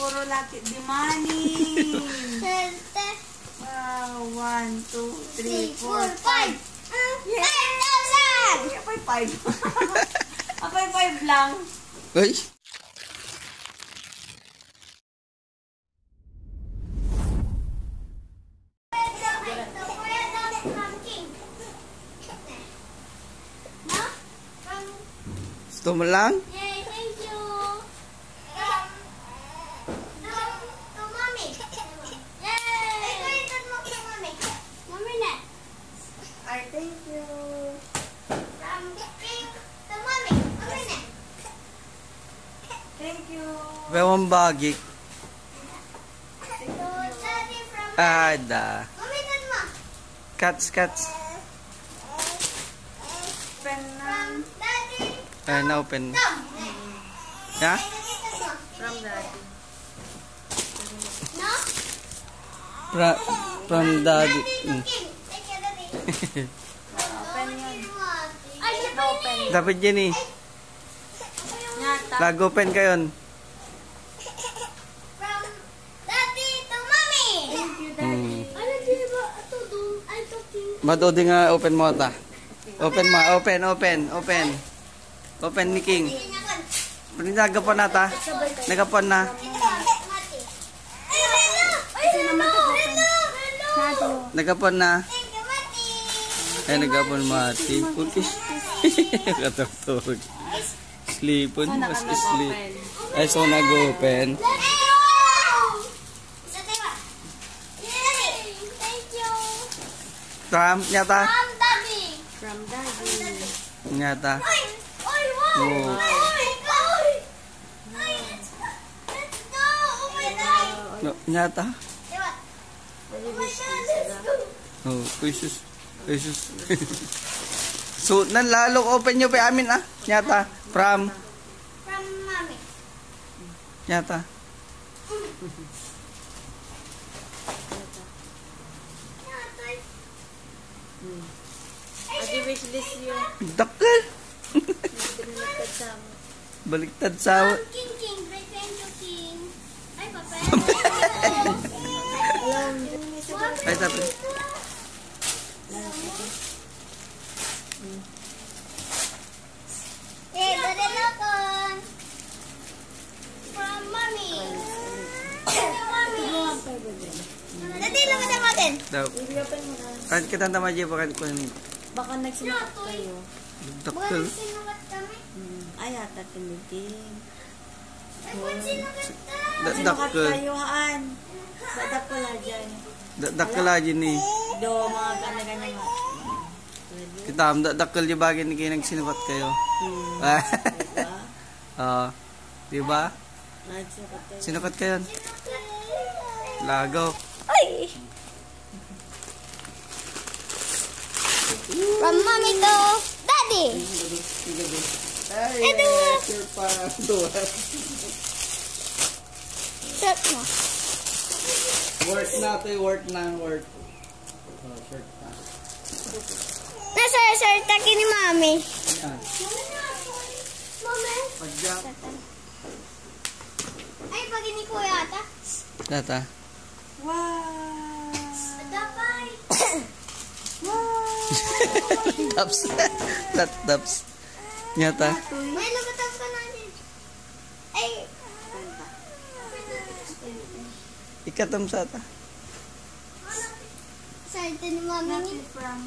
puro lucky the money. Wow, 1, 2, 3, 4, 5. Yes! Apoy 5. Apoy 5 lang. Uy. Gusto mo lang? Yay, thank you. To mommy. Yay! Ito yung mo kay mommy. Mommy na. Ay, thank you. From pink to mommy. Mommy na. Thank you. Bewang bagi. To daddy from Ada. mommy dad mo. Cats. Pen na. From daddy. Ay, na-open. Tom. Ha? From daddy. No? From daddy. Daddy cooking. Thank you, daddy. Open yun. Ay, siya pa Open. Dapat yan eh. Nyata. Lago pen kayon. From daddy to mommy. Thank you, daddy. Ano di ba? Ito doon. Ay, talking. Matodi nga open mo ta. Open ma, open. Open ni King. Nagapon na ta. Nagapon na. Nagapon na. Ay, nagapon mati. Pukis. Katagtog. Sleepon. Mas sleep. Ay, so nag-open. From, nyata. From daddy. Nyata. Oh. Oh. No, nyata. Oh, Jesus. So, nanlalok open nyo pa amin ah. Nyata. From. From mommy. Nyata. Adi wishlist yun. Dakal. Binaliktad sa mo. Baliktad sa... King, great friend to King. Ay, papa. Ay, tapos. Eh, dadalakon. From mommy. Mommy. Dati lang ka natin. Daw. I-open mo na. Kahit kita tama dyan, bakit ko yung... Baka nagsinukat kayo. Dakal. Sinukat kami. Ay, ata tinigin. Ay, kung sinukat ka. Sinukat Dakal. kayo, haan. Dadak pala dyan. Dakal aja nih. Do, mga gana-gana nga. Kita dakal dyan bagay ni kayo nagsinukat kayo. Diba? Oo. Diba? Nagsinukat kayo. Sinukat kayo. Lagaw. Ay! From mommy to daddy. Ito. Shirt mo. Work na ito, work. Oh, shirt na. Nasa shirt aki ni mami. Yan. Mami. Pagyak. Ay, pag ni kuya ata. Tata. Wow! Adapay. Taps. Taps. Nyata. May lugatang ka na din. Ay. Ikatam sa ta. Shirt ni mami ni From,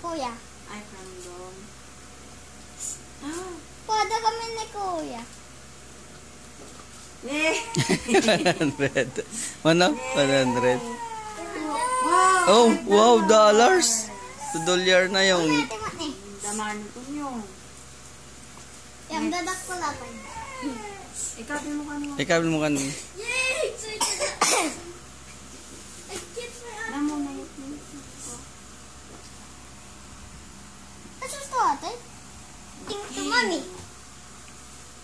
kuya. ay, from Dom. Pada kami ni kuya. Eh! 100. Ano? 100. Wow! Oh, wow, dollars. $2 na yung... Timat ni. Daman ko nyo. Yang dadak ko lang. Ikaw, mo ka nyo. Ikaw mo kan. Yay! Namo na yun. Ano ito ate? Think to mommy.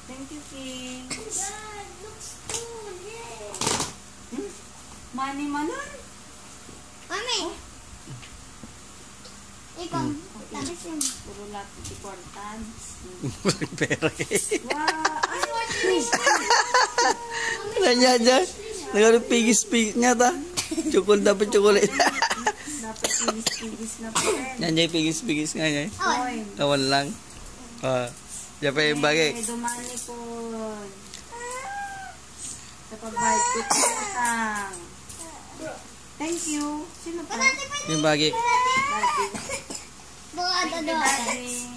Thank you, King. God, looks cool. Yay! Money manon. Mami! Ikaw, tapos yun. Puro lapit importance. Pera kayo. Wow! Ay, what is this? Yan. Nagpigis-pigis niya ta. Dapat chocolate. Dapat pigis-pigis na po rin. Yan niya pigis-pigis nga niya. Oy. Kawan lang. Diyan pa yung bagay. Dumani po. Sa pag-bite ko utang. Thank you. Sino pa? Yung bagay. Buka Thank you, doon. Daddy.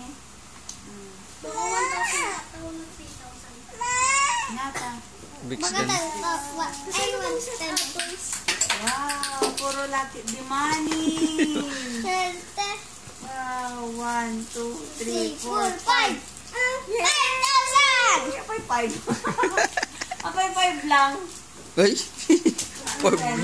Buka 1,000. Nata. Bix Baka din. ay 1,000. Wow, puro lati di money. Wow, 1, 2, 3, 4, 5. 5,000! Apay 5. Apay 5 lang. Ay! Ano yan?